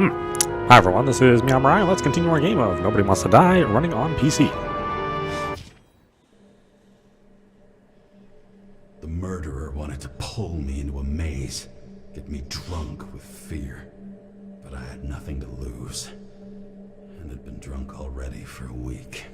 Hi everyone, this is meowmurai. Let's continue our game of Nobody Wants to Die running on PC. The murderer wanted to pull me into a maze, get me drunk with fear. But I had nothing to lose, and had been drunk already for a week.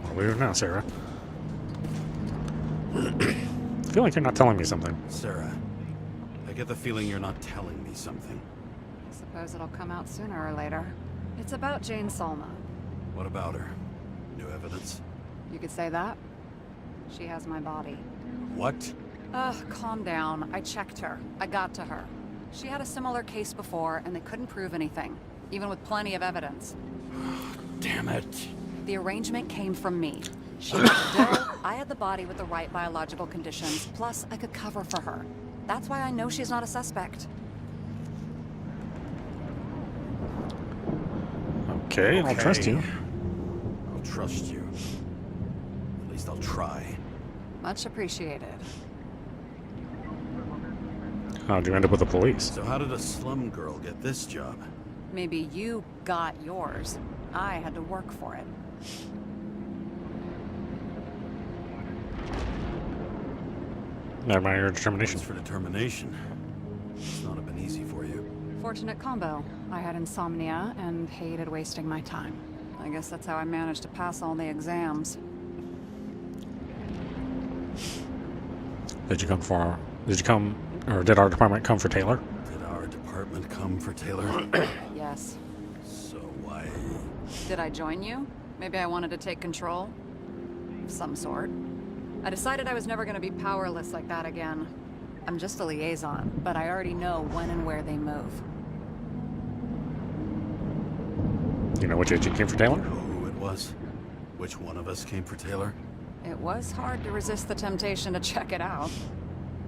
What are we doing now, Sarah? I feel like you're not telling me something. Sarah, I get the feeling you're not telling me something. I suppose it'll come out sooner or later. It's about Jane Salma. What about her? New evidence? You could say that. She has my body. What? Ugh, calm down. I checked her. I got to her. She had a similar case before, and they couldn't prove anything, even with plenty of evidence. Damn it. The arrangement came from me. She had the dough, I had the body with the right biological conditions, plus I could cover for her. That's why I know she's not a suspect. Okay, I'll trust you. I'll trust you. At least I'll try. Much appreciated. How'd you end up with the police? So how did a slum girl get this job? Maybe you got yours. I had to work for it. Never mind your determination. As for determination, it's not been easy for you. Fortunate combo. I had insomnia and hated wasting my time. I guess that's how I managed to pass all the exams. Did our department come for Taylor? Did our department come for Taylor? Yes. So why... Did I join you? Maybe I wanted to take control? Of some sort. I decided I was never going to be powerless like that again. I'm just a liaison, but I already know when and where they move. You know which agent came for Taylor? Know who it was? Which one of us came for Taylor? It was hard to resist the temptation to check it out.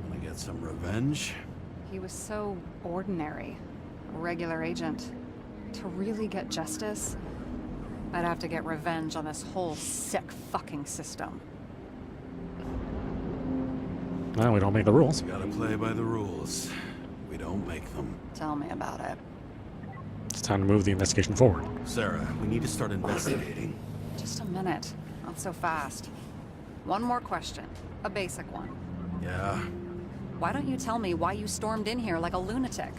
Wanna get some revenge? He was so ordinary. A regular agent. To really get justice, I'd have to get revenge on this whole sick fucking system. Well, we don't make the rules. Gotta play by the rules. We don't make them. Tell me about it. It's time to move the investigation forward. Sarah, we need to start investigating. Just a minute. Not so fast. One more question. A basic one. Yeah, Why don't you tell me why you stormed in here like a lunatic?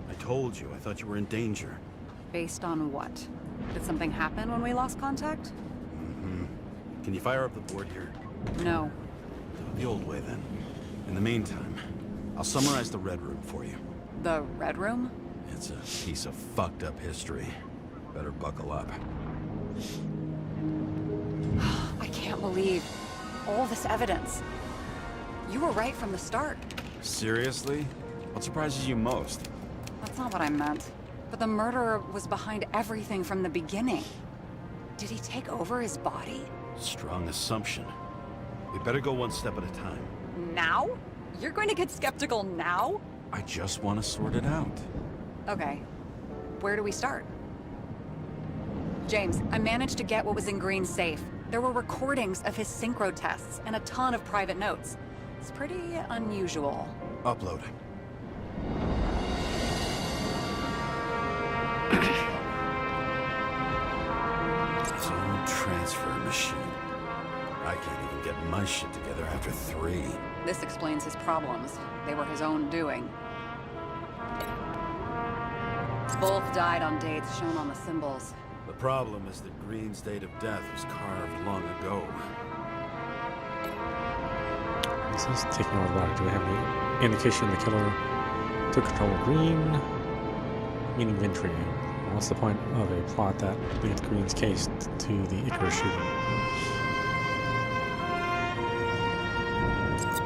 I told you. I thought you were in danger. Based on what? Did something happen when we lost contact? Can you fire up the board here? No. The old way, then. In the meantime, I'll summarize the Red Room for you. The Red Room? It's a piece of fucked up history. Better buckle up. I can't believe all this evidence. You were right from the start. Seriously? What surprises you most? That's not what I meant. But the murderer was behind everything from the beginning. Did he take over his body? Strong assumption. We better go one step at a time. Now? You're going to get skeptical now? I just want to sort it out. Okay. Where do we start? James, I managed to get what was in Green's safe. There were recordings of his synchro tests and a ton of private notes. It's pretty unusual. Upload. Zone transfer machine. I can't even get my shit together after 3. This explains his problems. They were his own doing. Both died on dates shown on the symbols. The problem is that Green's date of death was carved long ago. This is taking over the body. Do we have any indication the killer took control of Green? Meaning Ventry. What's the point of a plot that linked Green's case to the Icarus shooting?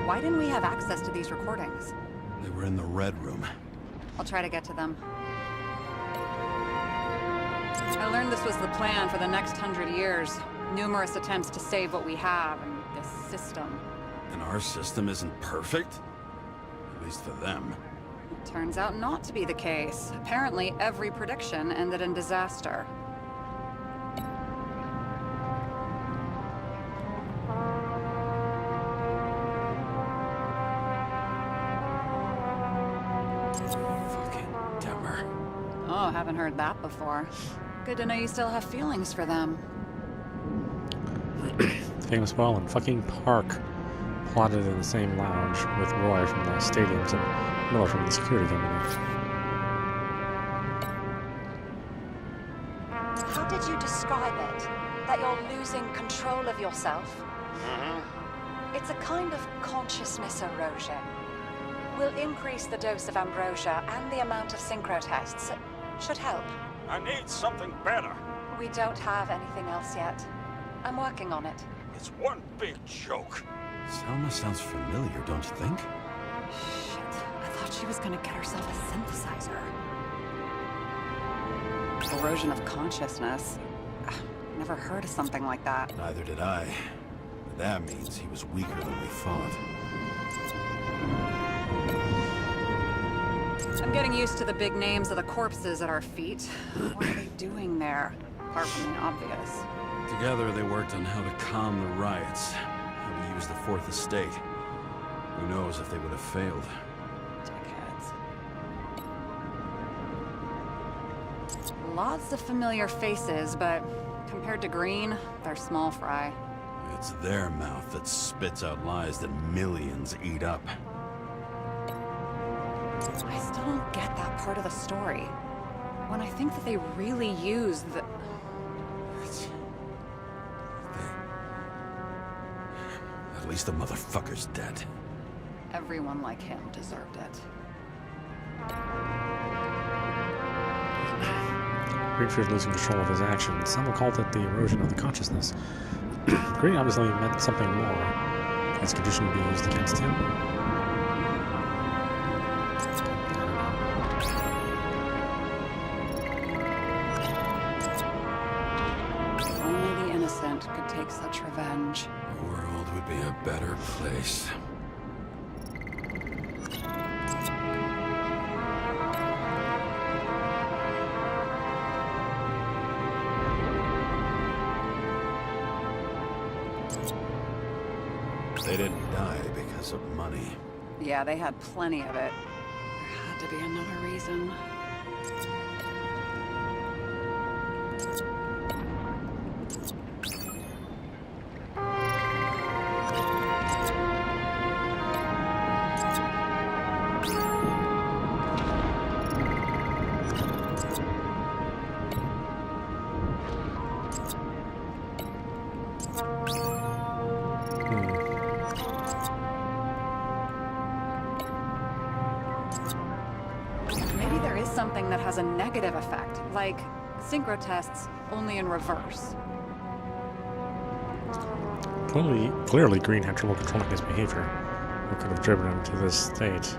Why didn't we have access to these recordings? They were in the Red Room. I'll try to get to them. I learned this was the plan for the next 100 years. Numerous attempts to save what we have in this system. And our system isn't perfect? At least for them. Turns out not to be the case. Apparently, every prediction ended in disaster. Fucking Demmer. Oh, haven't heard that before. Good to know you still have feelings for them. Famous well in fucking park. Plotted in the same lounge with Roy from the stadiums and Miller from the security company. How did you describe it? That you're losing control of yourself? It's a kind of consciousness erosion. We'll increase the dose of ambrosia and the amount of synchro tests. Should help. I need something better. We don't have anything else yet. I'm working on it. It's one big joke. Selma sounds familiar, don't you think? Shit, I thought she was gonna get herself a synthesizer. Erosion of consciousness. Never heard of something like that. Neither did I. But that means he was weaker than we thought. I'm getting used to the big names of the corpses at our feet. What are they doing there? Apart from the obvious. Together they worked on how to calm the riots, how to use the Fourth Estate. Who knows if they would have failed. Dickheads. Lots of familiar faces, but compared to Green, they're small fry. It's their mouth that spits out lies that millions eat up. I still don't get that part of the story. When I think that they really use the... At least the motherfucker's dead. Everyone like him deserved it. Green feared losing control of his actions. Some have called it the erosion of the consciousness. Green obviously meant something more. His condition be used against him. Only the innocent could take such revenge. The world would be a better place. They didn't die because of money. Yeah, they had plenty of it. There had to be another reason. Maybe there is something that has a negative effect, like synchro tests, only in reverse. Clearly, Green had trouble controlling his behavior. What could have driven him to this state?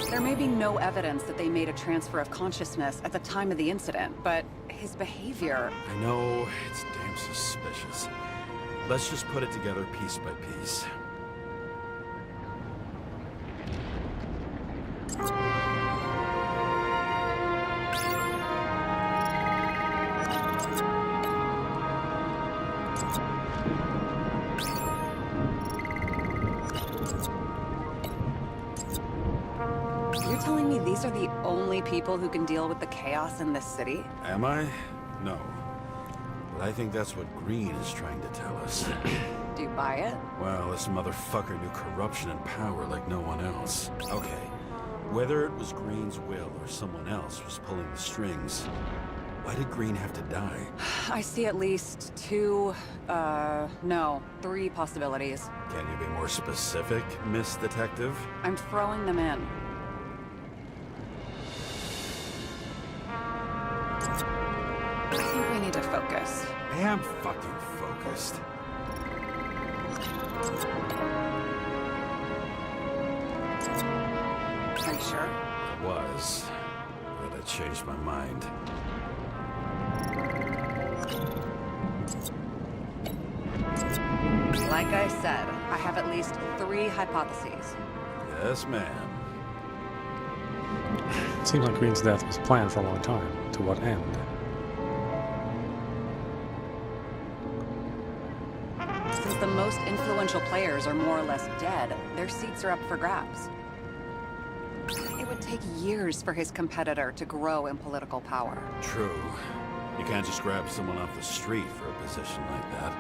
There may be no evidence that they made a transfer of consciousness at the time of the incident, but his behavior... I know, it's damn suspicious. Let's just put it together piece by piece. You're telling me these are the only people who can deal with the chaos in this city? Am I? No. But I think that's what Green is trying to tell us. Do you buy it? Well, this motherfucker knew corruption and power like no one else. Okay, whether it was Green's will or someone else was pulling the strings, why did Green have to die? I see at least three possibilities. Can you be more specific, Miss Detective? I'm throwing them in. I think we need to focus. I am fucking focused. Are you sure? I was, but I changed my mind. Like I said, I have at least three hypotheses. Yes, ma'am. It seems like Green's death was planned for a long time. To what end? Since the most influential players are more or less dead, their seats are up for grabs. It would take years for his competitor to grow in political power. True. You can't just grab someone off the street for a position like that.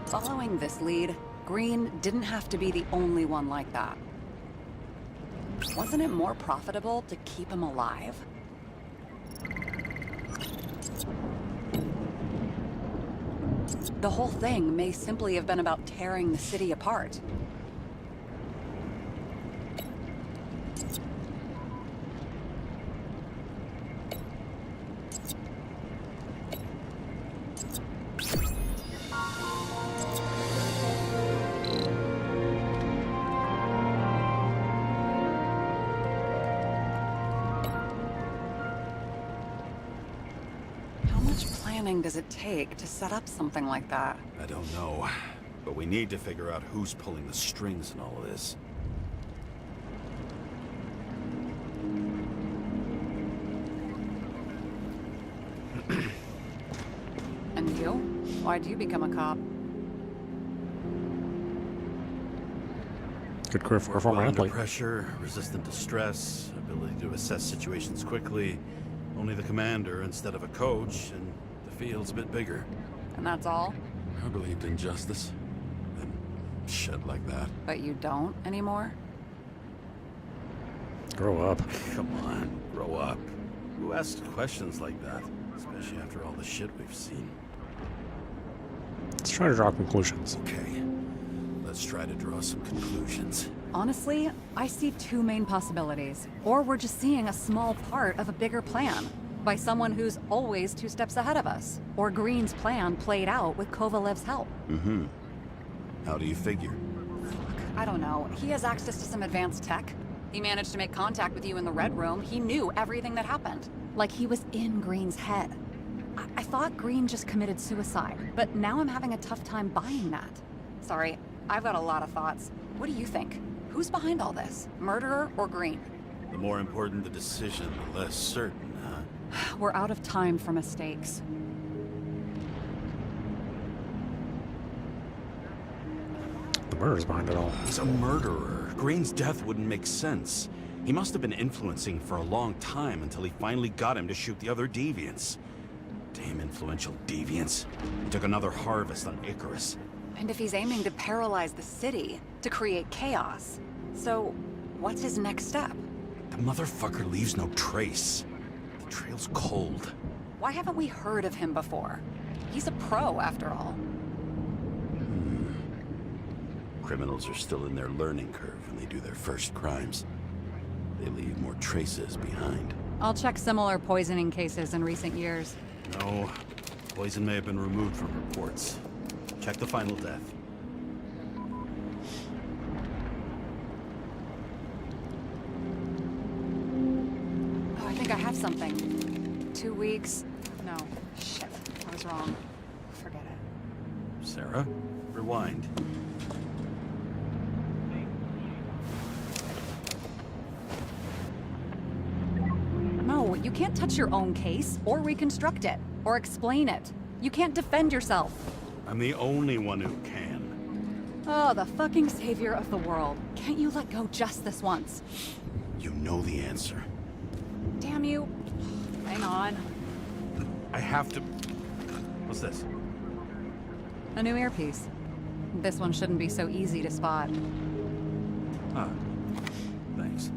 Following this lead, Green didn't have to be the only one like that. Wasn't it more profitable to keep him alive? The whole thing may simply have been about tearing the city apart. Does it take to set up something like that? I don't know, but we need to figure out who's pulling the strings in all of this. And you? Why'd you become a cop? Good career for a Well, former under athlete. pressure, resistant to stress, ability to assess situations quickly. Only the commander instead of a coach, and the field's a bit bigger. And that's all? I believed in justice. And shit like that. But you don't anymore? Grow up. Come on, grow up. Who asks questions like that? Especially after all the shit we've seen. Let's try to draw conclusions. Okay, let's try to draw some conclusions. Honestly, I see two main possibilities. Or we're just seeing a small part of a bigger plan by someone who's always 2 steps ahead of us. Or Green's plan played out with Kovalev's help. Mm-hmm. How do you figure? I don't know. He has access to some advanced tech. He managed to make contact with you in the Red Room. He knew everything that happened. Like he was in Green's head. I thought Green just committed suicide, but now I'm having a tough time buying that. Sorry, I've got a lot of thoughts. What do you think? Who's behind all this? Murderer or Green? The more important the decision, the less certain, huh? We're out of time for mistakes. The murder's behind it all. He's a murderer. Green's death wouldn't make sense. He must have been influencing for a long time until he finally got him to shoot the other deviants. Damn influential deviants. He took another harvest on Icarus. And if he's aiming to paralyze the city, to create chaos, so what's his next step? The motherfucker leaves no trace. The trail's cold. Why haven't we heard of him before? He's a pro, after all. Criminals are still in their learning curve when they do their first crimes. They leave more traces behind. I'll check similar poisoning cases in recent years. No, poison may have been removed from reports. Check the final death. Oh, I think I have something. 2 weeks. No, shit. I was wrong. Forget it. Sarah, rewind. No, you can't touch your own case, or reconstruct it, or explain it. You can't defend yourself. I'm the only one who can. Oh, the fucking savior of the world. Can't you let go just this once? You know the answer. Damn you. Hang on. I have to... What's this? A new earpiece. This one shouldn't be so easy to spot. Ah, thanks.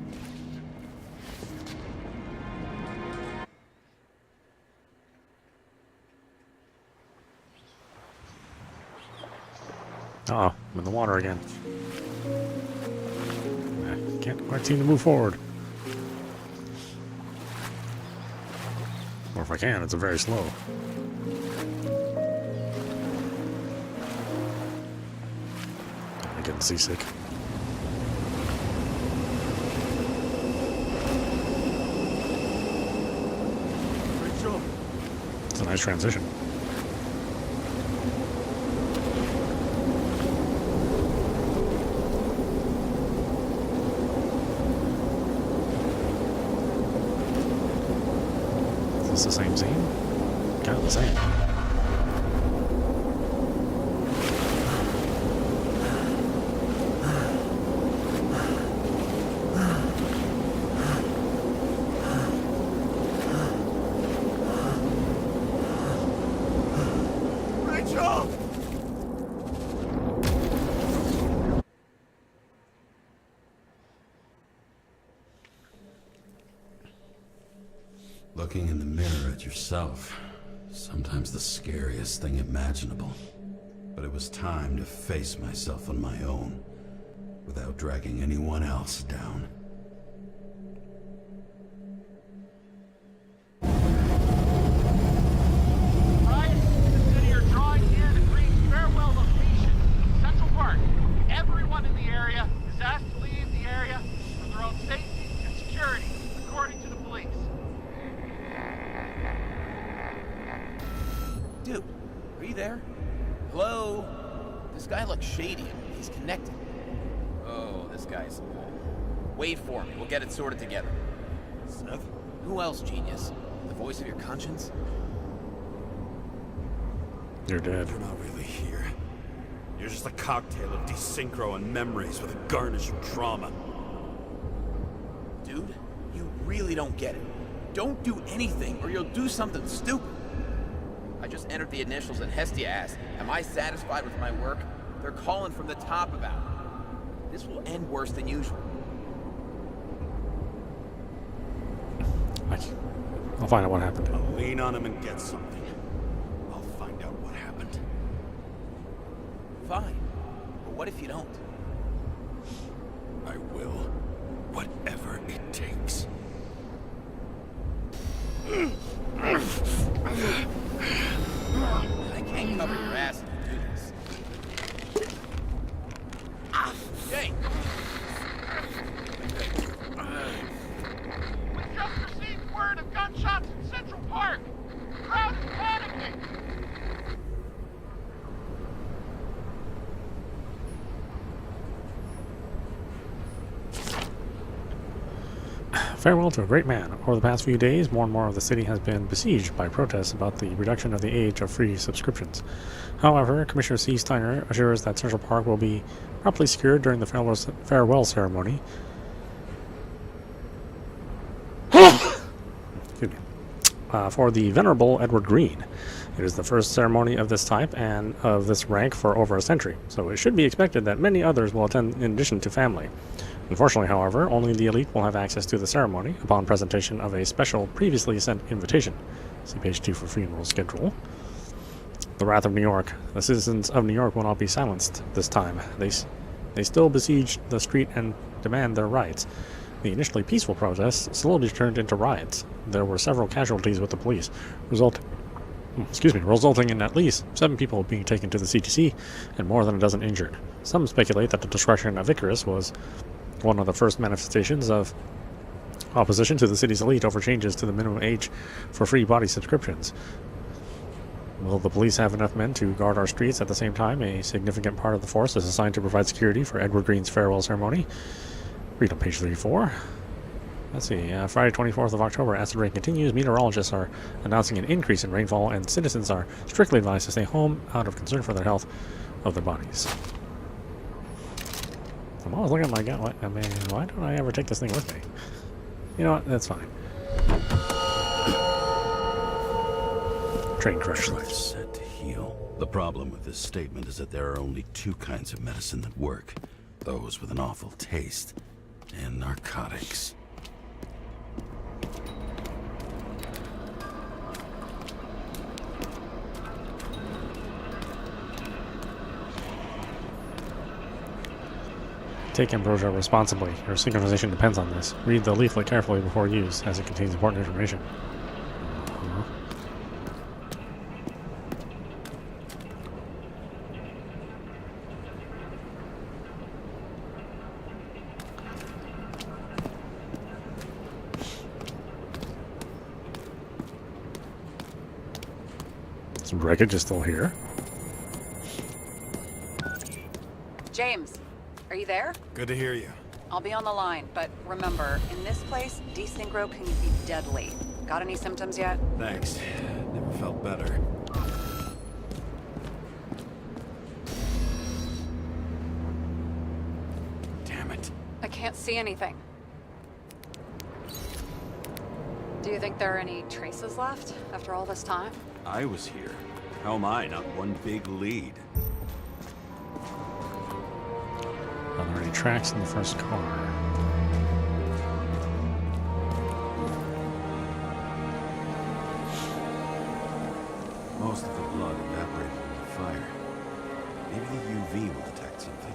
Uh-oh, I'm in the water again. I can't quite seem to move forward. Or if I can, it's very slow. I'm getting seasick. Rachel! It's a nice transition. Is this the same scene? Kind of the same. Rachel! Looking in the mirror at yourself, sometimes the scariest thing imaginable. But it was time to face myself on my own, without dragging anyone else down. Ryan, the city are drawing near the Green's farewell location, Central Park. Everyone in the area is asked to leave the area for their own safety and security, according to the police. Dude, are you there? Hello? This guy looks shady. He's connected. Oh, this guy's... Wait for me. We'll get it sorted together. Seth? Who else, genius? The voice of your conscience? You're dead. You're not really here. You're just a cocktail of desynchro and memories with a garnish of trauma. Dude, you really don't get it. Don't do anything or you'll do something stupid. I just entered the initials and Hestia asked, am I satisfied with my work? They're calling from the top about it. This will end worse than usual. I'll find out what happened. I'll lean on him and get something. I'll find out what happened. Fine. But what if you don't? I will. Whatever it takes. I can't cover your ass if you do this. Jay! We just received word of gunshots in Central Park. The crowd is panicking. Farewell to a great man. Over the past few days, more and more of the city has been besieged by protests about the reduction of the age of free subscriptions. However, Commissioner C. Steiner assures that Central Park will be properly secured during the farewell ceremony. Excuse me. For the Venerable Edward Green. It is the first ceremony of this type and of this rank for over a century, so it should be expected that many others will attend in addition to family. Unfortunately, however, only the elite will have access to the ceremony upon presentation of a special previously sent invitation. See page 2 for funeral schedule. The wrath of New York. The citizens of New York will not be silenced this time. They still besiege the street and demand their rights. The initially peaceful protests slowly turned into riots. There were several casualties with the police, resulting in at least 7 people being taken to the CTC and more than a dozen injured. Some speculate that the destruction of Icarus was one of the first manifestations of opposition to the city's elite over changes to the minimum age for free body subscriptions. Will the police have enough men to guard our streets at the same time? A significant part of the force is assigned to provide security for Edward Green's farewell ceremony. Read on page 34. Let's see, Friday 24th of October, acid rain continues. Meteorologists are announcing an increase in rainfall, and citizens are strictly advised to stay home out of concern for their health of their bodies. I'm always looking at my gun. What, I mean, why don't I ever take this thing with me? You know what? That's fine. Train crush. Said to heal. The problem with this statement is that there are only two kinds of medicine that work. Those with an awful taste and narcotics. Take ambrosia responsibly. Your synchronization depends on this. Read the leaflet carefully before use, as it contains important information. Some wreckage is still here. James, are you there? Good to hear you. I'll be on the line, but remember, in this place, desynchro can be deadly. Got any symptoms yet? Thanks. Never felt better. Damn it. I can't see anything. Do you think there are any traces left after all this time? I was here. How am I not one big lead? Are there any tracks in the first car? Most of the blood evaporated in the fire. Maybe the UV will detect something.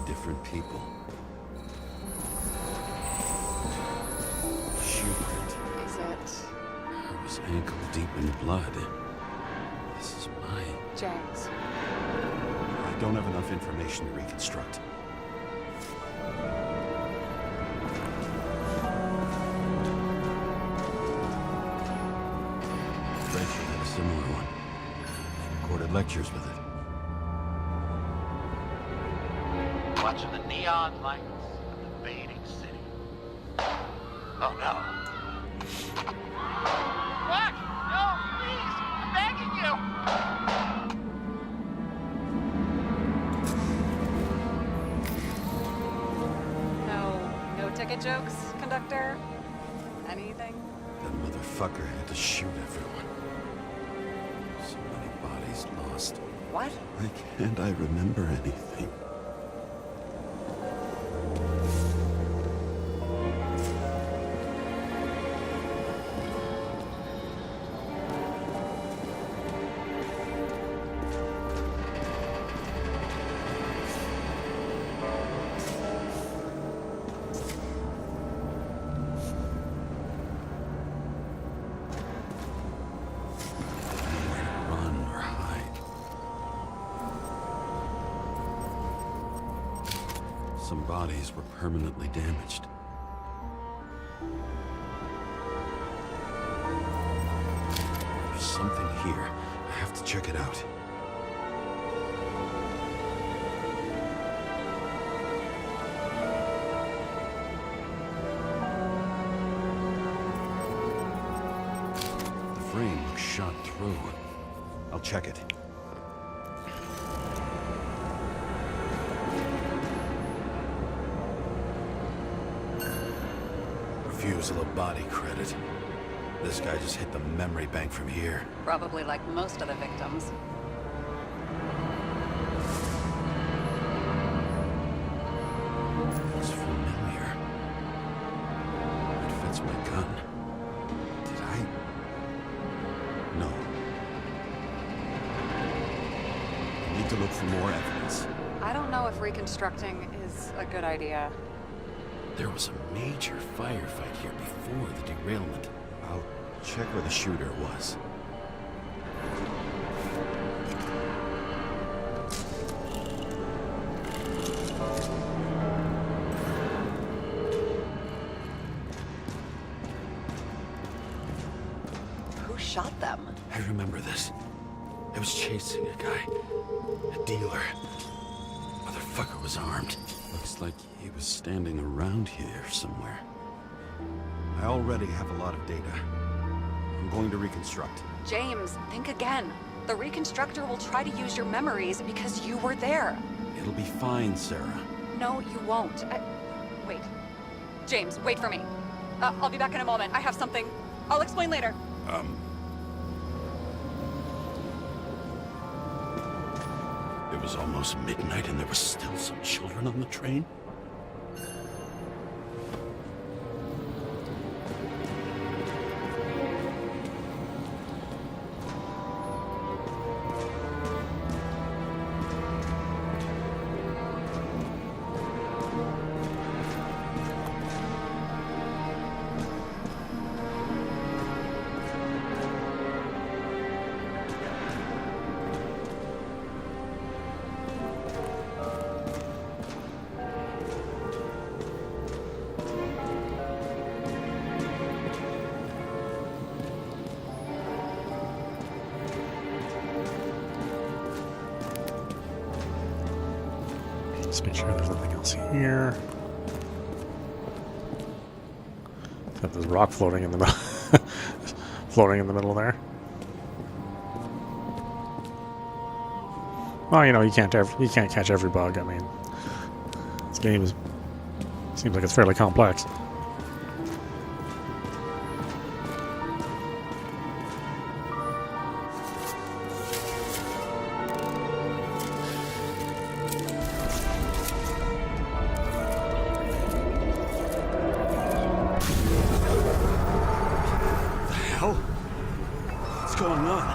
Different people. Schubert. Is it... I was ankle deep in blood. This is mine. James? I don't have enough information to reconstruct. Fraser had a similar one. He recorded lectures with it. Watching the neon lights of the fading city. Oh no. What? No, please! I'm begging you! No ticket jokes, conductor? Anything? That motherfucker had to shoot everyone. So many bodies lost. What? Why can't I remember anything? Run or hide. Some bodies were permanently damaged. There's something here. I have to check it out. The frame looks shot through. I'll check it. Refusal of body credit. This guy just hit the memory bank from here. Probably like most of the victims. Looks familiar. It fits my gun. Did I? No. I need to look for more evidence. I don't know if reconstructing is a good idea. There was a major firefight here before the derailment. I'll check where the shooter was. shot them. I remember this. I was chasing a guy. A dealer. Motherfucker was armed. Looks like he was standing around here somewhere. I already have a lot of data. I'm going to reconstruct. James, think again. The reconstructor will try to use your memories because you were there. It'll be fine, Sarah. No, you won't. Wait. James, wait for me. I'll be back in a moment. I have something. I'll explain later. It was almost midnight and there were still some children on the train? Let's make sure there's nothing else here. Got this rock floating in the middle, floating in the middle there. Well, you know, you can't catch every bug. I mean, this game seems like it's fairly complex. What's going on?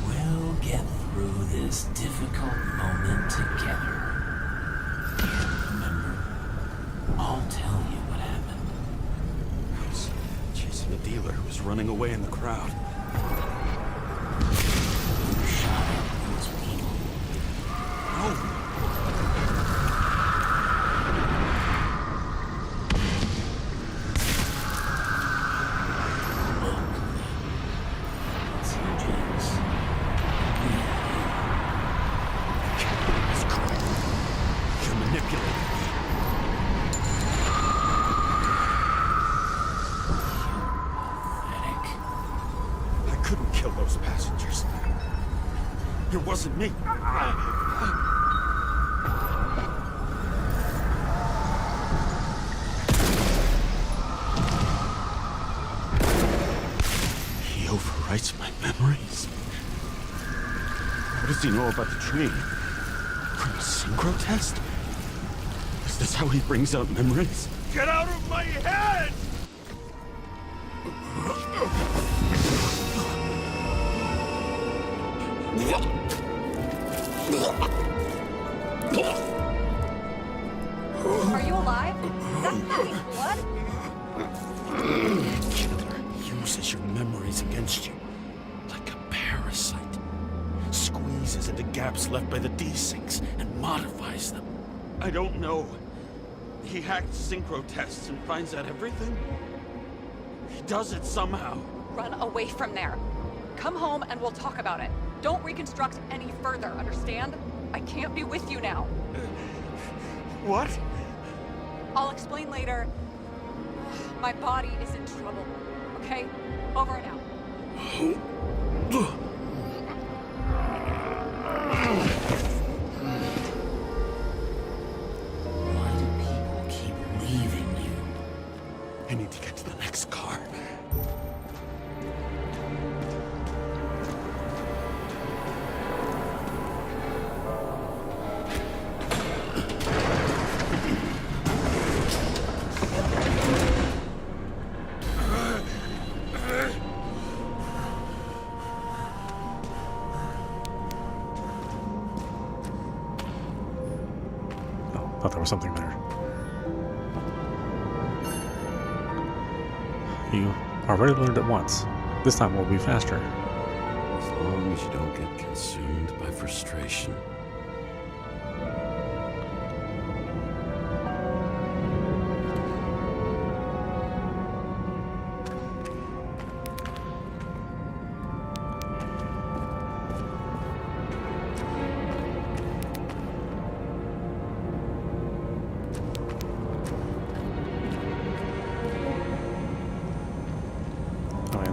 We'll get through this difficult moment together. Remember, I'll tell you what happened. I was chasing a dealer who was running away in the crowd. You shot at those people. No! Those passengers. It wasn't me. He overwrites my memories. What does he know about the train? From a synchro test? Is this how he brings out memories? Get out of my head! Are you alive? That's not blood? Killer uses your memories against you. Like a parasite. Squeezes into gaps left by the desyncs and modifies them. I don't know. He hacked synchro tests and finds out everything? He does it somehow. Run away from there. Come home and we'll talk about it. Don't reconstruct any further, understand? I can't be with you now. What? I'll explain later. My body is in trouble. Okay? Over and out. Why do people keep leaving you? I need to get to the next car. Thought there was something there. You already learned it once. This time we'll be faster. As long as you don't get consumed by frustration.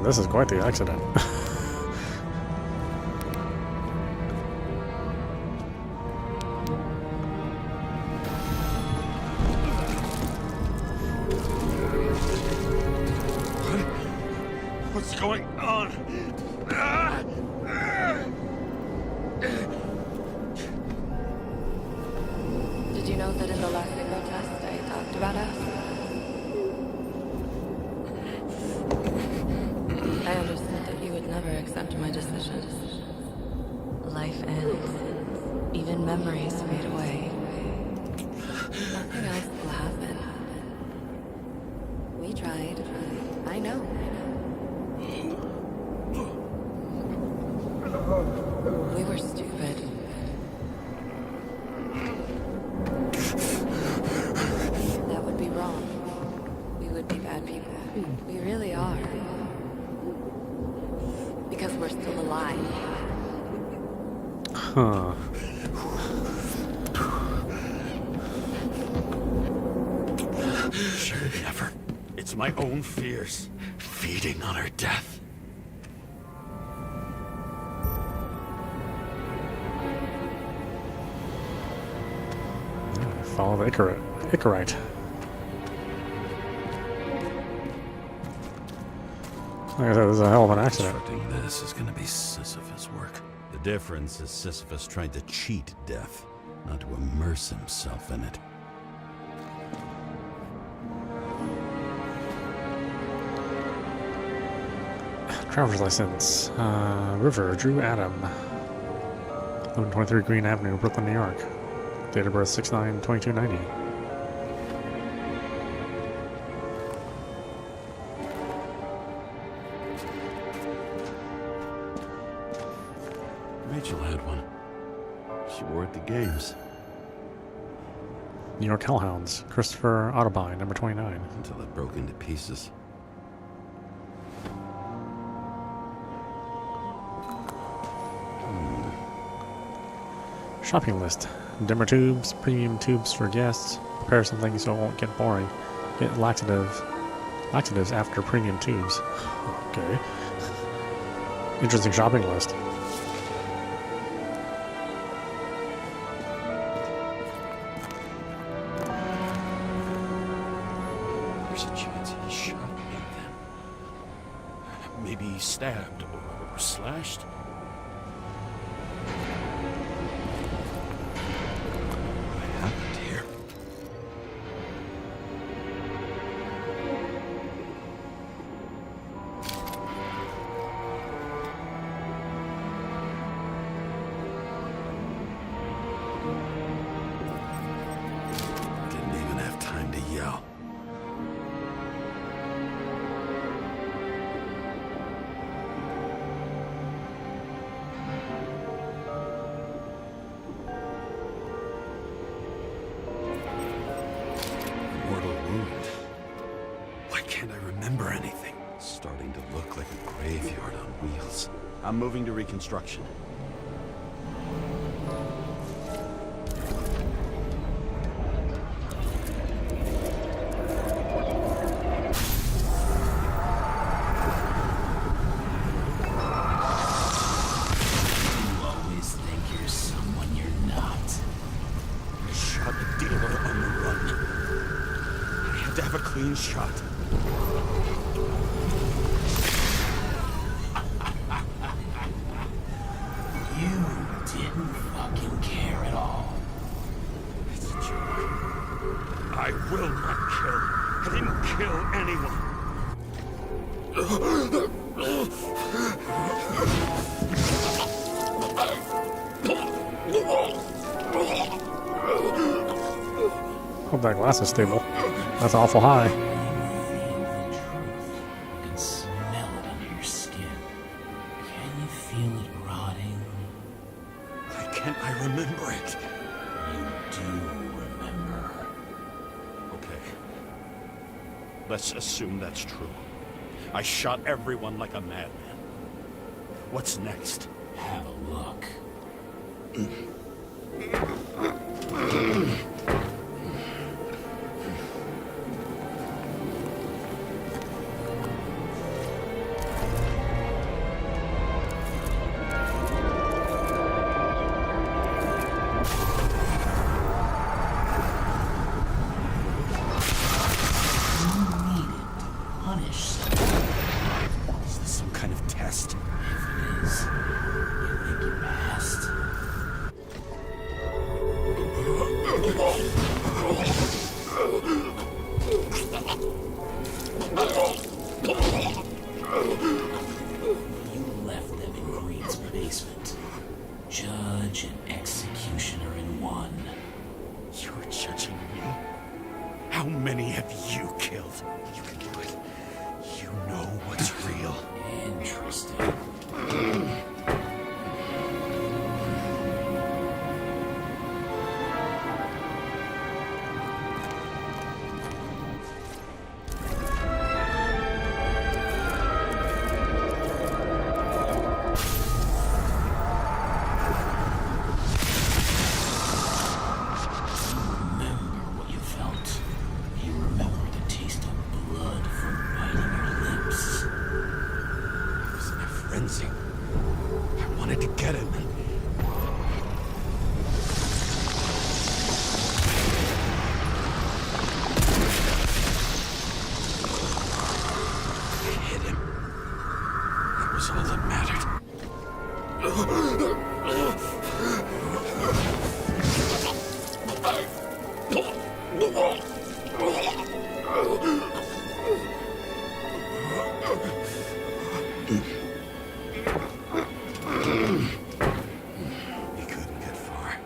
Man, this is quite the accident. What's going on? Did you know that in the last synchro test I talked about us? I understood that you would never accept my decisions. Life ends. Even memories fade away. Nothing else will happen. We tried. I know. We were stupid. That would be wrong. We would be bad people. We really are. Because we're still alive. Huh. Should never. It's my own fears feeding on her death. Follow the Icarite. Like I said, this is a hell of an accident. Constructing this is going to be Sisyphus' work. The difference is Sisyphus tried to cheat death, not to immerse himself in it. Driver's license. River, Drew Adam. 1123 Green Avenue, Brooklyn, New York. Date of birth 6/9/2290. Rachel had one. She wore it to games. New York Hellhounds. Christopher Autobahn, number 29. Until it broke into pieces. Shopping list. Dimmer tubes, premium tubes for guests. Prepare something so it won't get boring. Get laxatives after premium tubes. Okay. Interesting shopping list. There's a chance he shot me then. Maybe stabbed or slashed. What happened here? Didn't even have time to yell. Mortal wound. Why can't I remember anything? It's starting to look like a graveyard on wheels. I'm moving to reconstruction. You always think you're someone you're not. Shot a dealer on the run. I had to have a clean shot. You didn't fucking care at all. It's a joke. I will not kill. I didn't kill anyone. Hope that glass is stable. That's awful high. You can smell it under your skin. Can you feel it rotting? Why can't I remember it? You do remember. Okay. Let's assume that's true. I shot everyone like a madman. What's next? Have a look. many have you killed? You can do it. You know what's real. Interesting. I wanted to get him. I hit him. That was all that mattered. He couldn't get far.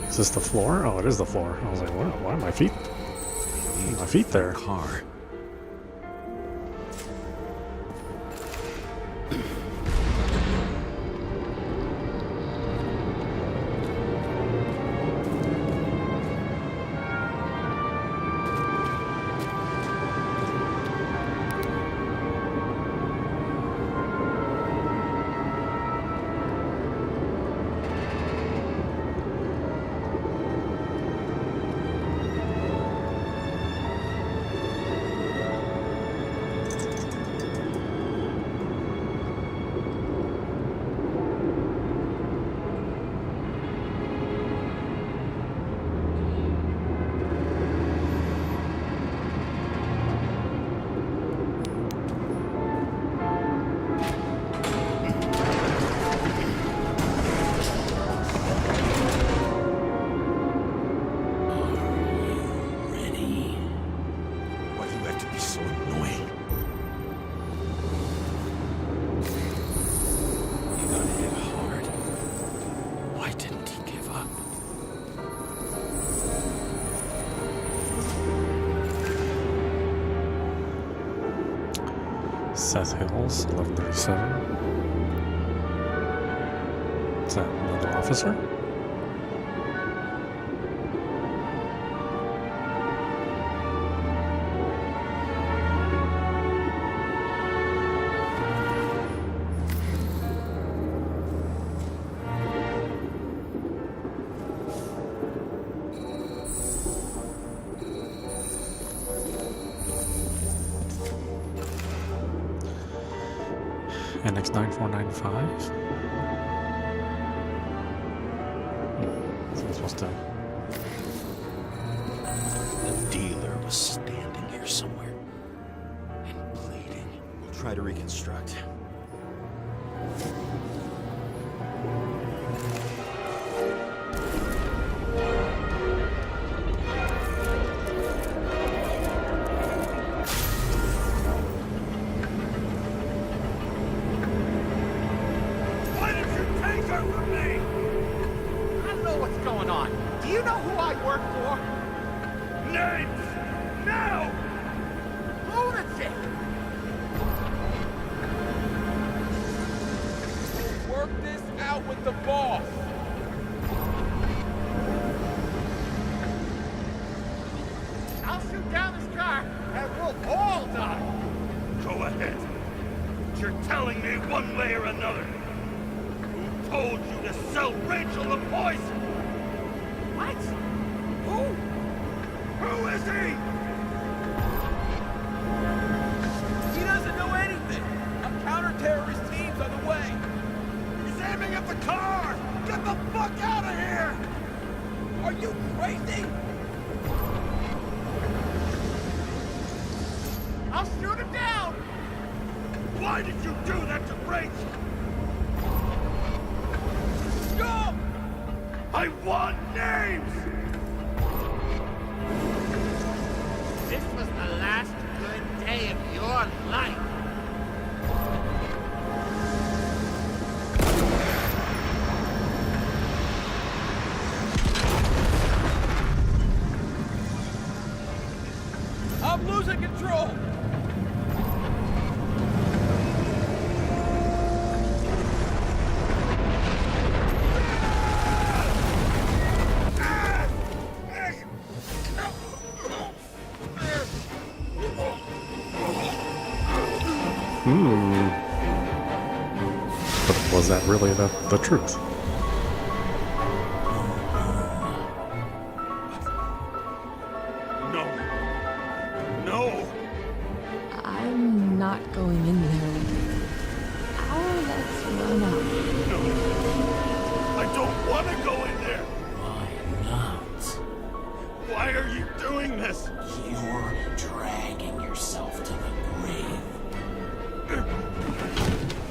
Is this the floor? Oh, it is the floor. I was like, why are my feet? My feet there. Car. Seth Hills, 1137. Is that another officer? NX 9495. So I'm supposed to. The dealer was standing here somewhere and bleeding. We'll try to reconstruct. Do you know who I work for? Names! Now! Lunatic! We'll work this out with the boss. I'll shoot down this car and we'll all die. Go ahead. But you're telling me one way or another. Who told you to sell Rachel the poison? What? Who? Who is he? He doesn't know anything. A counter-terrorist team fuck out of here! Are you crazy? I'll shoot him down! Why did you do that to Brake? Go! I want names! This was the last good day of your life. I'm losing control! But was that really the truth? No. No! I'm not going in there with you. Let's run out. No! I don't want to go in there! Why not? Why are you doing this? You're dragging yourself to the grave.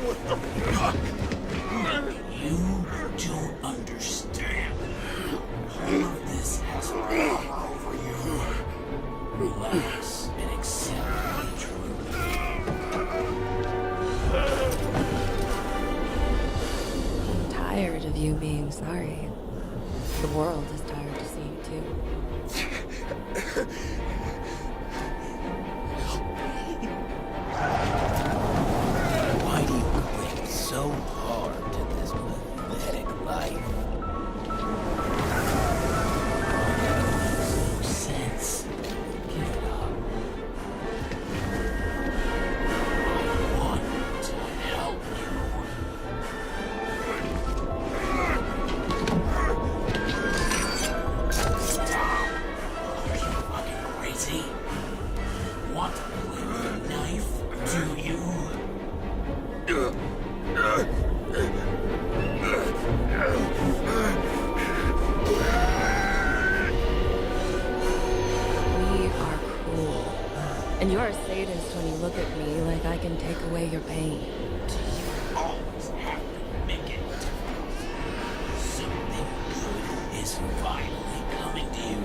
What the fuck? You don't understand. All of this has fallen over you. Relax and accept the truth. I'm tired of you being sorry. The world is tired to see you too. Why do you cling so hard to this pathetic life? Makes no sense. Give it up. I want to help you. Stop. Are you fucking crazy? Want to play with a knife? Do you? We are cruel. And you're a sadist when you look at me like I can take away your pain. You always have to make it. Something good is finally coming to you.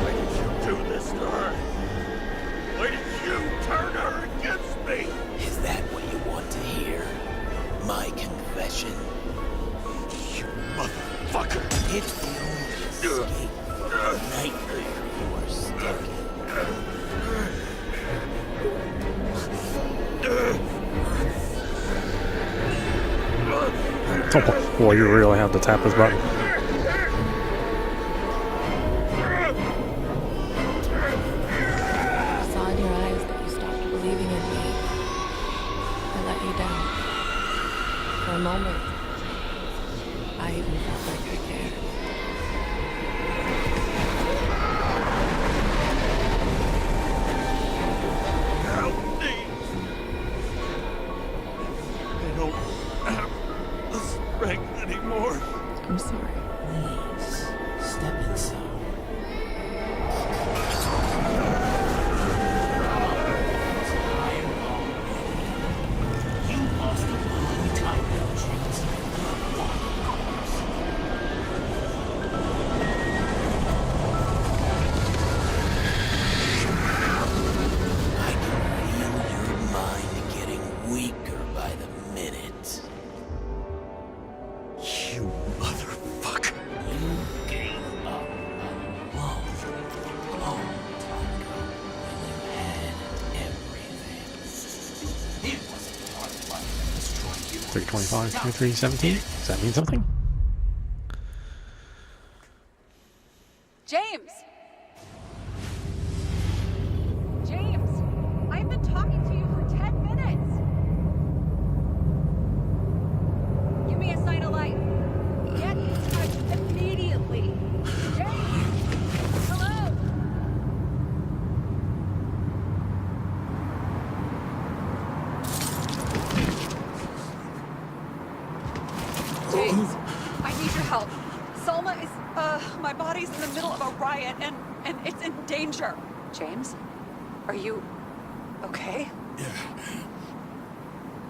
Why did you do this to her? Why did you turn her against me? Is that what you want to hear? My confession? You motherfucker! It's the only escape from the nightmare you are stuck in. Oh boy, you really have to tap this button. I saw in your eyes that you stopped believing in me. I let you down. For a moment, I even felt like I cared. Help me! I don't have the strength anymore. I'm sorry. Please, step inside. You lost a long time ago, James. I can feel your mind getting weaker by the minute. You motherfucker! You gave up a long, long time ago when you had everything. It wasn't your life that destroyed you. 325, 23, 17. Does that mean something? James! James! I've been talking to you for 10 minutes! Give me a sign of life. Get in touch immediately. James! Salma is, my body's in the middle of a riot and it's in danger. James? Are you okay? Yeah.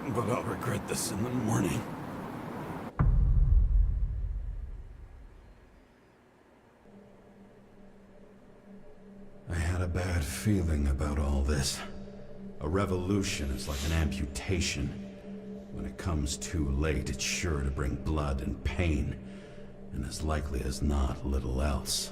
But I'll regret this in the morning. I had a bad feeling about all this. A revolution is like an amputation. When it comes too late, it's sure to bring blood and pain, and as likely as not, little else.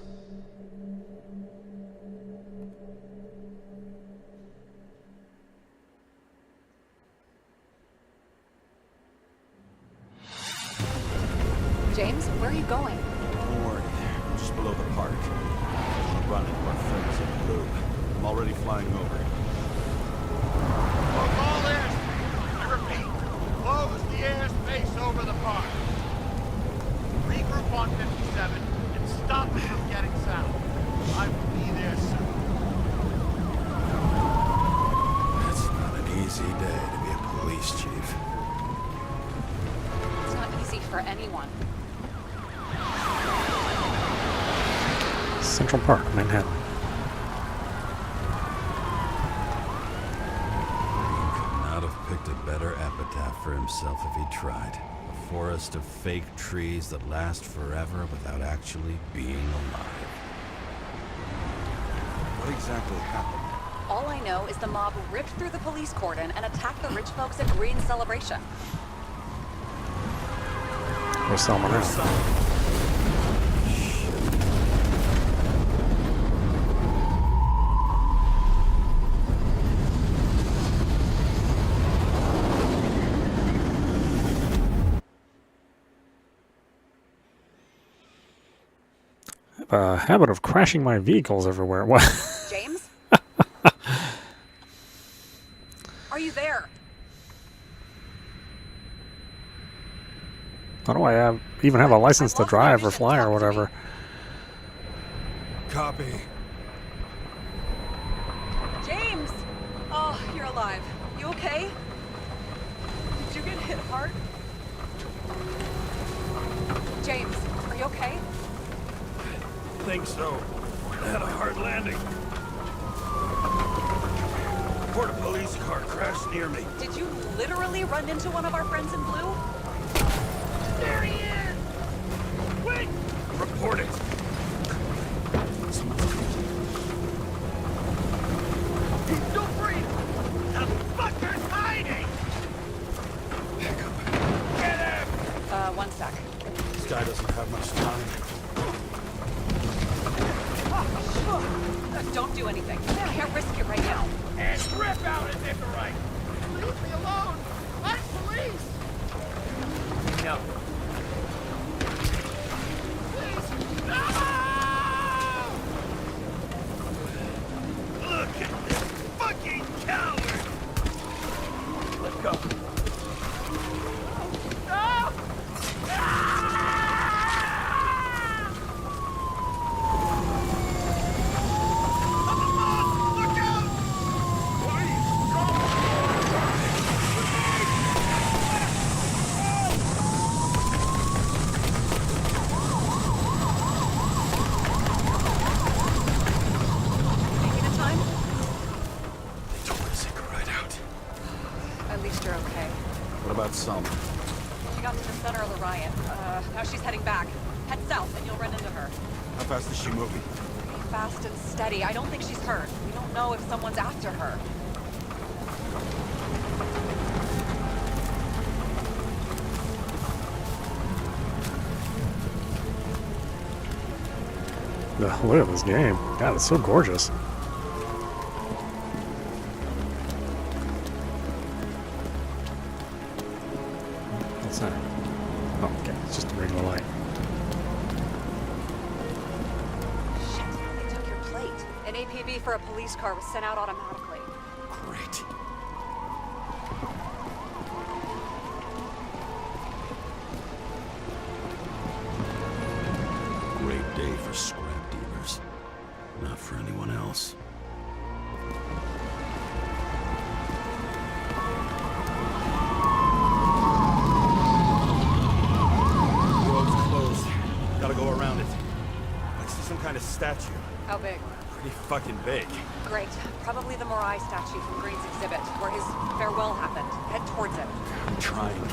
James, where are you going? Don't worry, I'm just below the park. I'll run into our friends in blue. I'm already flying over. Close all airspace. I repeat, close the airspace over the park. Regroup on 57 and stop it from getting south. I will be there soon. It's not an easy day to be a police chief. It's not easy for anyone. Central Park, Manhattan. Not have picked a better epitaph for himself if he tried. A forest of fake trees that last forever without actually being alive. What exactly happened? All I know is the mob ripped through the police cordon and attacked the rich folks at Green's celebration. Where's Selma now? A habit of crashing my vehicles everywhere. What? James? Are you there? How do I even have a license to lost my drive or vision. fly Talk or to whatever? me. Copy. James! Oh, you're alive. You okay? Did you get hit hard? James, are you okay? I think so. I had a hard landing. A porta police car crashed near me. Did you literally run into one of our friends in blue? There he is! Wait! Report it. He's still free! The fucker's hiding! Get him! One sec. This guy doesn't have much time. Don't do anything. I can't risk it right now. And rip out his Icarite! Leave me alone! I'm police! No. Please! No! Look at this fucking coward! Let's go. No! Look out! Taking the time? They told us he could ride out. At least you're okay. What about Selma? She got to the center of the riot. Now she's heading back. Head south and you'll run into her. How fast is she moving? Be fast and steady. I don't think she's hurt. We don't know if someone's after her. Look at this game. God, it's so gorgeous. What's that? Oh, okay. It's just a regular light. Shit, they took your plate. An APB for a police car was sent out automatically. Great. Great day for scrap dealers. Not for anyone else. Road's closed. Gotta gotta go around it. I see some kind of statue. How big? Pretty fucking big. Great. Probably the Morai statue from Green's exhibit, where his farewell happened. Head towards it. I'm trying.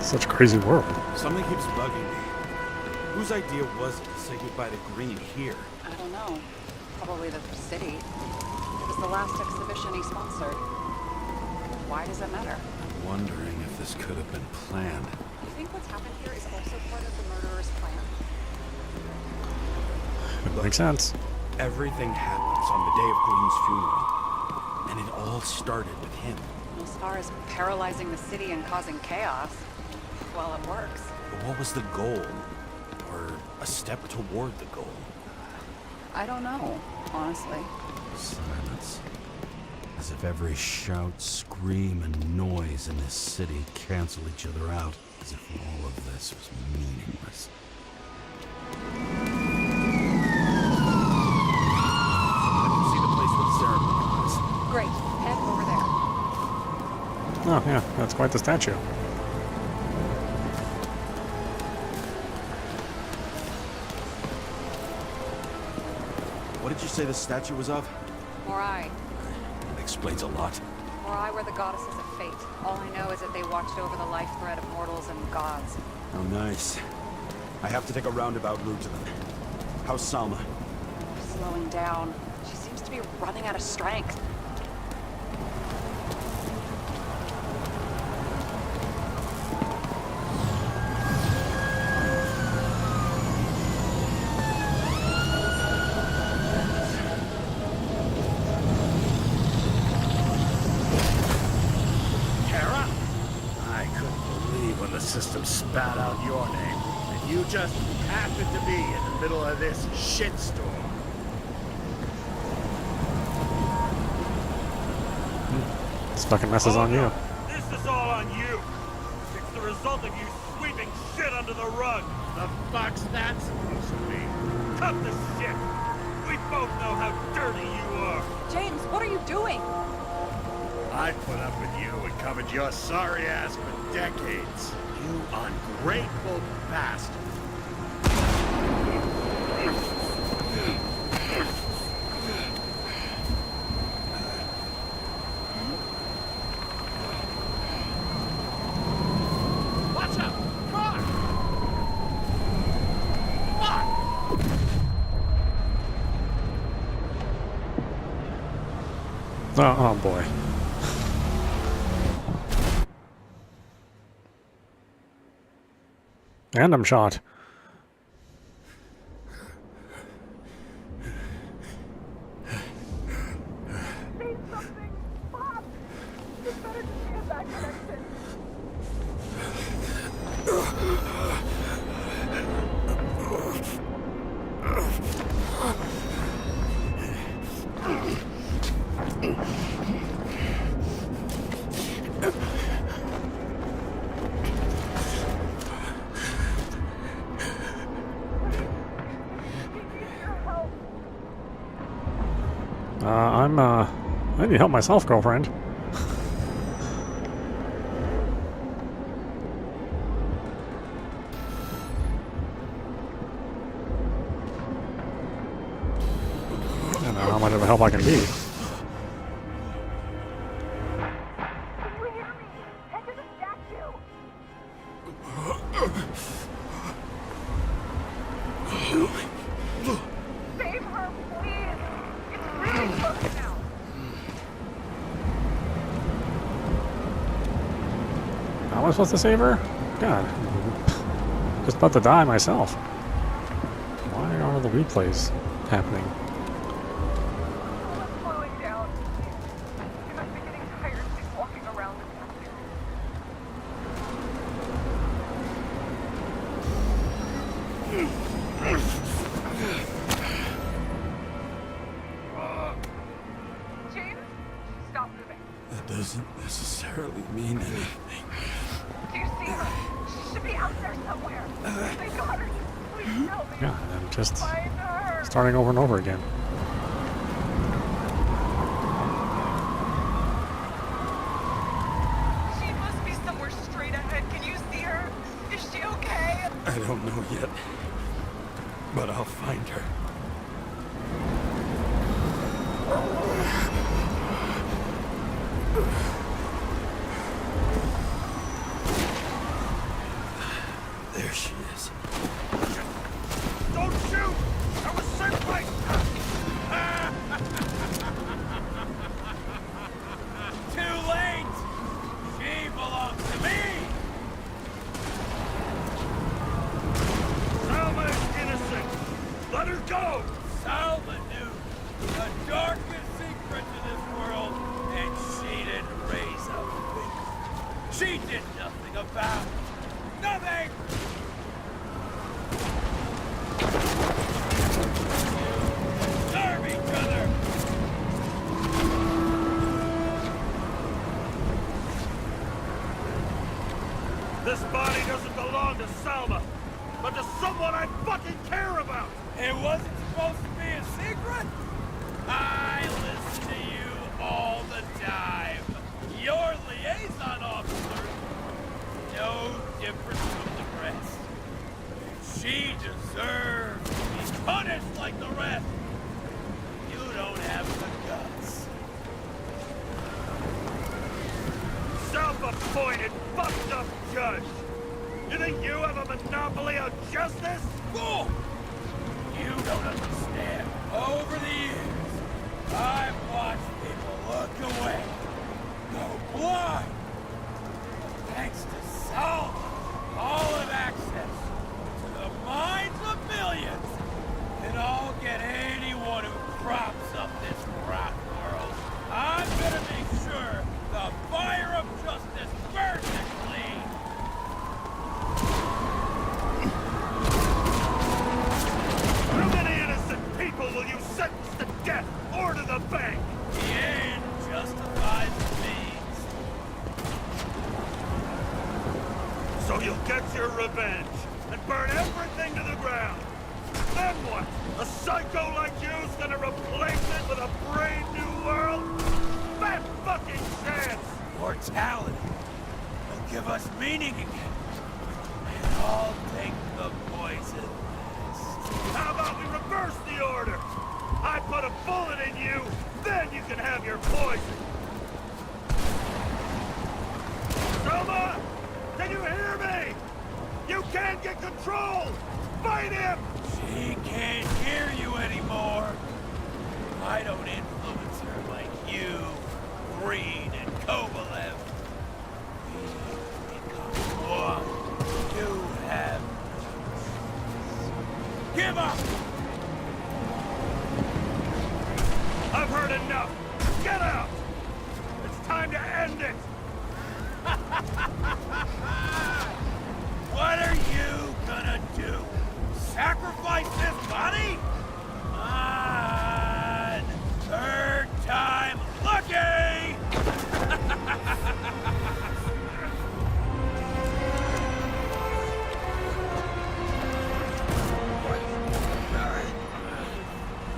Such a crazy world. Something keeps bugging me. Whose idea was it to say goodbye to Green here? I don't know. Probably the city. It was the last exhibition he sponsored. Why does it matter? I'm wondering if this could have been planned. You think what's happened here is also part of the murderer's plan? It makes sense. Everything happens on the day of Green's funeral. And it all started with him. As far as paralyzing the city and causing chaos, well, it works. But what was the goal? Or a step toward the goal? I don't know, honestly. Silence. As if every shout, scream, and noise in this city cancel each other out. As if all of this was meaningless. I can see the place where the ceremony was. Great. Head over there. Oh, yeah, that's quite the statue. What did you say the statue was of? Morai. That explains a lot. Morai were the goddesses of fate. All I know is that they watched over the life thread of mortals and gods. Oh, nice. I have to take a roundabout route to them. How's Salma? Slowing down. She seems to be running out of strength. Karra? I couldn't believe when the system spat out your name, and you just happened to be in the middle of this shitstorm. This fucking mess is on you. This is all on you. It's the result of you sweeping shit under the rug. The fuck's that supposed to mean? Cut the shit. We both know how dirty you are. James, what are you doing? I put up with you and covered your sorry ass for decades. You ungrateful bastard. Watch out! Car! Fuck! Oh boy. And I'm shot. I need help myself, girlfriend. I don't know how much of a help I can be. How am I supposed to save her? God. Just about to die myself. Why are all the replays happening? doesn't necessarily mean anything. Do you see her? She should be out there somewhere. They got her. Please tell me. Yeah, and just Find her. starting over and over again. She must be somewhere straight ahead. Can you see her? Is she okay? I don't know yet, but I'll find her. There she is. Don't shoot! I was sent by... Too late! She belongs to me! Selma is innocent! Let her go! Salma knew the darkest secret to this world, and she didn't raise a finger. She did nothing about it. Nothing! Serve each other! This body doesn't belong to Salma, but to someone I fucking care about! It wasn't supposed to be a secret? I listen to you all the time. Your liaison officer, no different from the rest. She deserves to be punished like the rest. You don't have the guts. Self-appointed, fucked up judge! You think you have a monopoly on justice? Fool! You don't understand. Over the years, I've watched people look away, go blind. Thanks to Salma, all have access to the minds of millions, and I'll get anyone who props up this rotten world. I'm gonna make sure the fire of justice burns it clean. How many innocent people will you sentence to death or to the bank? The end justifies the means. So you'll get your revenge and burn everything to the ground. Then what? A psycho like you's gonna replace it with a brand new world? Fat fucking chance! Mortality will give us meaning again. And I'll take the poison. How about we reverse the order? I put a bullet in you, then you can have your poison. Selma! Can you hear me? You can't get control! Fight him! She can't hear you anymore. I don't influence her like you, Green, and Kovalev. We become one. You have... Give up! I've heard enough! Get out! It's time to end it! What are you gonna do? Sacrifice this body? On third time lucky!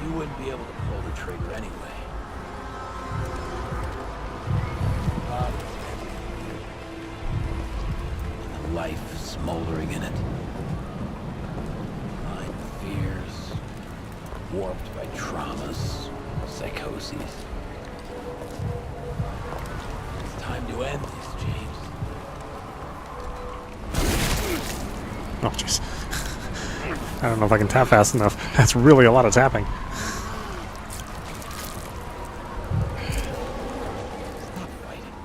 You wouldn't be able to pull the trigger anyway. And the life smoldering in it. Blind fears, warped by traumas, psychoses. It's time to end this, James. Oh, jeez. I don't know if I can tap fast enough. That's really a lot of tapping. Stop fighting.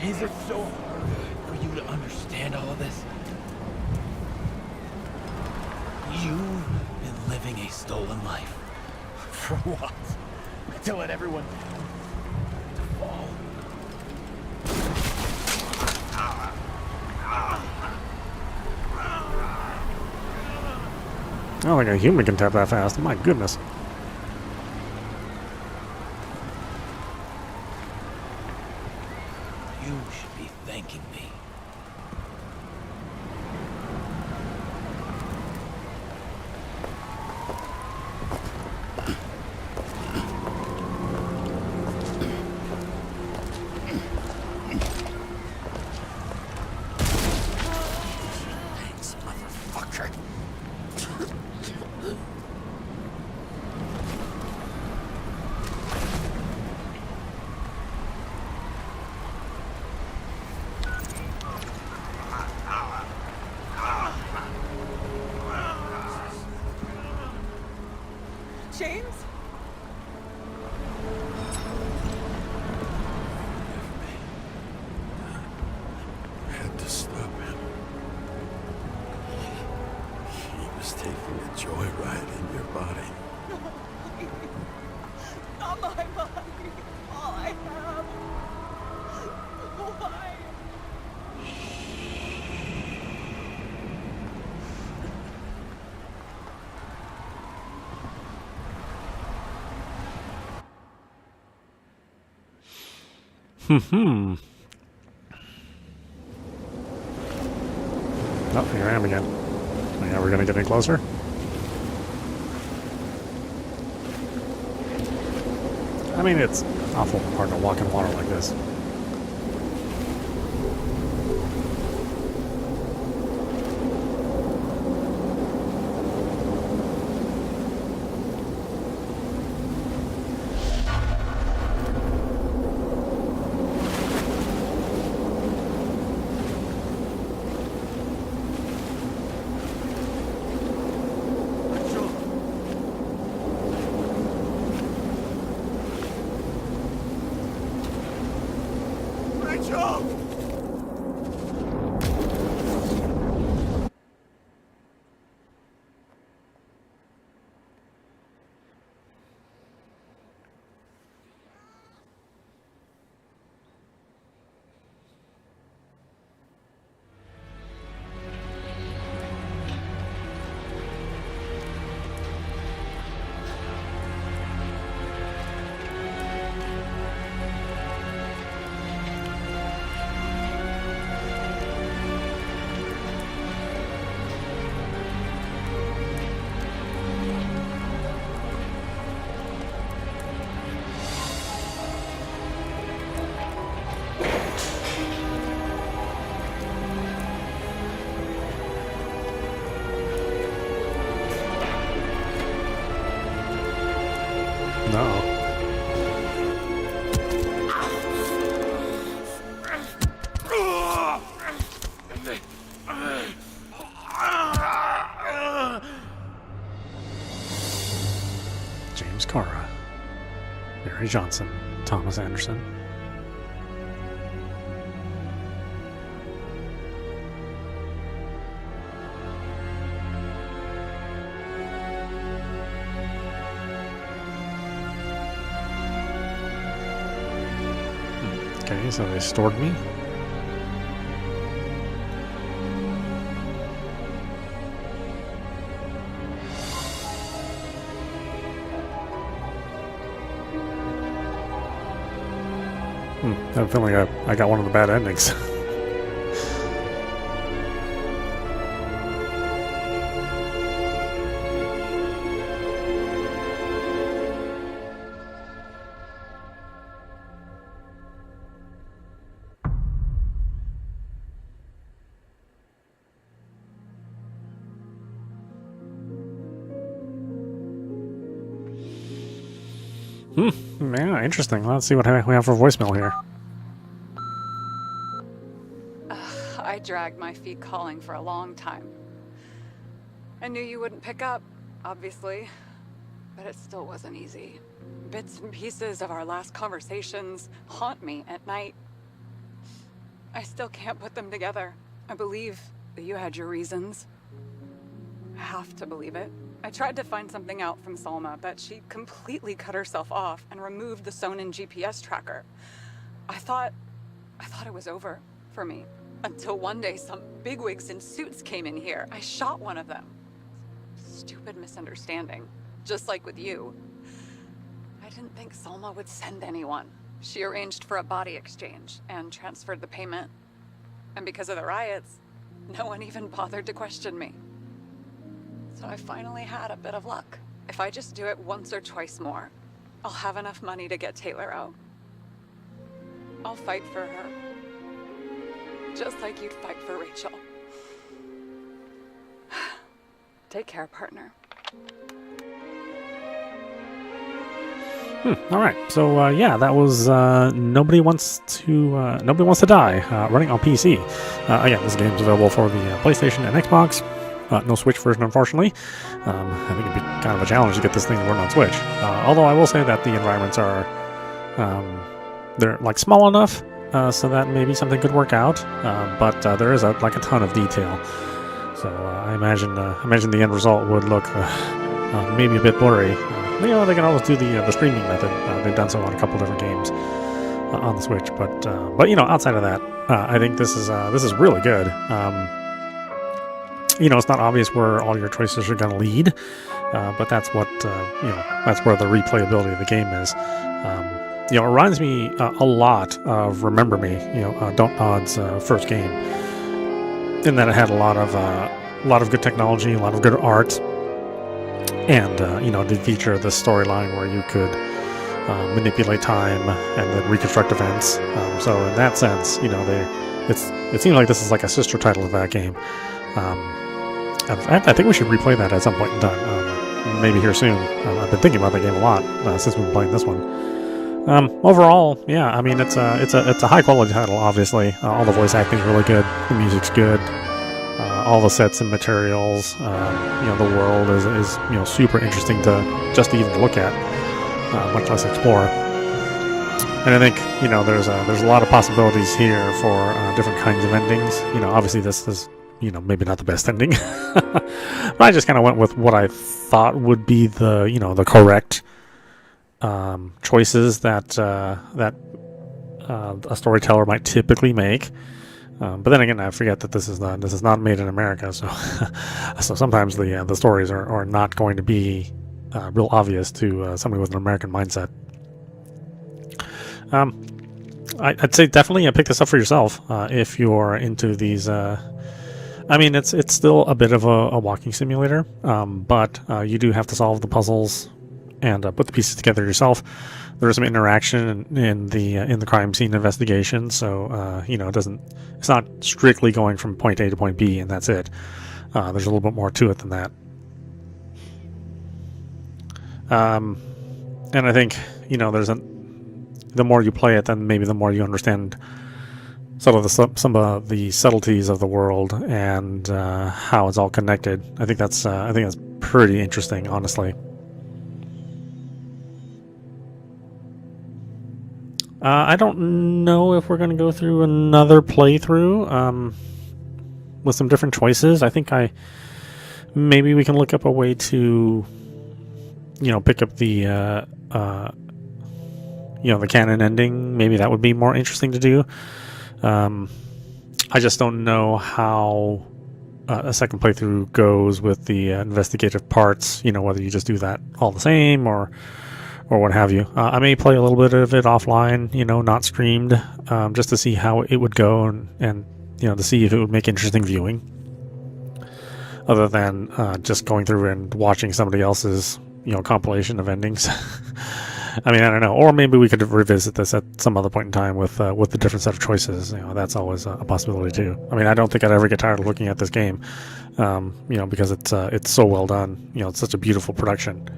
Is it so hard for you to understand all of this? You've been living a stolen life. For what? To let everyone fall. I don't think a human can tap that fast. My goodness. You should be thanking me. Thanks, motherfucker. James? I had to stop him. He was taking a joyride in your body. Not my body. All I have. Why? Oh, here I am again. Oh, yeah, we're gonna get in closer. I mean, it's awful hard to walk in water like this. No. James Karra, Mary Johnson, Thomas Anderson. Okay, so they stored me. I have a feeling I got one of the bad endings. Yeah, interesting. Let's see what we have for voicemail here. I dragged my feet calling for a long time. I knew you wouldn't pick up, obviously, but it still wasn't easy. Bits and pieces of our last conversations haunt me at night. I still can't put them together. I believe that you had your reasons. I have to believe it. I tried to find something out from Salma, but she completely cut herself off and removed the Sonin GPS tracker. I thought it was over for me. Until one day some bigwigs in suits came in here. I shot one of them. Stupid misunderstanding. Just like with you. I didn't think Salma would send anyone. She arranged for a body exchange and transferred the payment. And because of the riots, no one even bothered to question me. So I finally had a bit of luck. If I just do it once or twice more, I'll have enough money to get Taylor out. I'll fight for her. Just like you'd fight for Rachel. Take care, partner. All right. So yeah, that was Nobody Wants to Die, running on PC. Again, this game is available for the PlayStation and Xbox. No Switch version, unfortunately. I think it'd be kind of a challenge to get this thing to run on Switch. Although I will say that the environments are they're like small enough so that maybe something could work out. But there is a ton of detail. So I imagine the end result would look maybe a bit blurry. They can always do the streaming method. They've done so on a couple different games on the Switch. But outside of that, I think this is really good. It's not obvious where all your choices are going to lead, but that's what that's where the replayability of the game is. It reminds me a lot of Remember Me, Don't Nod's first game, in that it had a lot of good technology, a lot of good art, and did feature the storyline where you could manipulate time and then reconstruct events. So in that sense, it seems like this is like a sister title of that game. I think we should replay that at some point in time, maybe here soon. I've been thinking about that game a lot since we've been playing this one. Overall, yeah, I mean it's a high quality title. Obviously, all the voice acting is really good, the music's good, all the sets and materials. The world is super interesting to just even look at, much less explore. And I think there's a lot of possibilities here for different kinds of endings. Obviously this is maybe not the best ending, but I just kind of went with what I thought would be the correct choices that a storyteller might typically make. But then again, I forget that this is not made in America, so so sometimes the stories are not going to be real obvious to somebody with an American mindset. I'd say definitely pick this up for yourself if you're into these. I mean, it's still a bit of a walking simulator, but you do have to solve the puzzles and put the pieces together yourself. There is some interaction in the crime scene investigation, so it's not strictly going from point A to point B and that's it. There's a little bit more to it than that. And I think the more you play it, then maybe the more you understand some of the subtleties of the world and how it's all connected. I think that's pretty interesting, honestly. I don't know if we're going to go through another playthrough with some different choices. I think maybe we can look up a way to pick up the canon ending. Maybe that would be more interesting to do. I just don't know how a second playthrough goes with the investigative parts, whether you just do that all the same or what have you. I may play a little bit of it offline, not streamed, just to see how it would go and to see if it would make interesting viewing, other than just going through and watching somebody else's, compilation of endings. I mean, I don't know. Or maybe we could revisit this at some other point in time with the different set of choices. That's always a possibility too. I mean, I don't think I'd ever get tired of looking at this game, because it's so well done. It's such a beautiful production.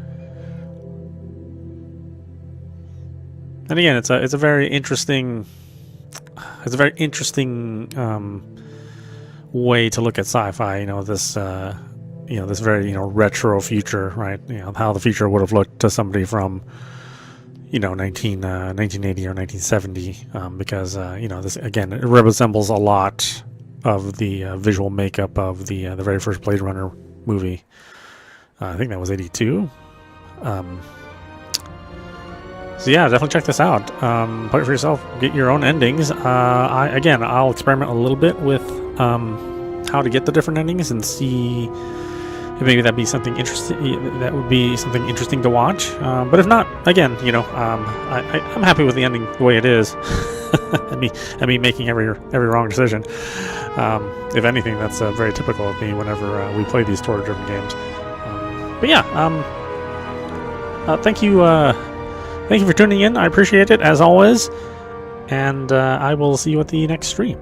And again, it's a very interesting way to look at sci-fi. This very retro future, right? How the future would have looked to somebody from 1980 or 1970, because this again, it resembles a lot of the visual makeup of the very first Blade Runner movie. I think that was 82. So yeah, definitely check this out. Play it for yourself. Get your own endings. I'll experiment a little bit with how to get the different endings and see maybe that'd be something interesting. That would be something interesting to watch. But if not, again, you know, I'm happy with the ending the way it is. and me making every wrong decision. If anything, that's very typical of me whenever we play these story-driven games. But yeah, thank you for tuning in. I appreciate it as always, and I will see you at the next stream.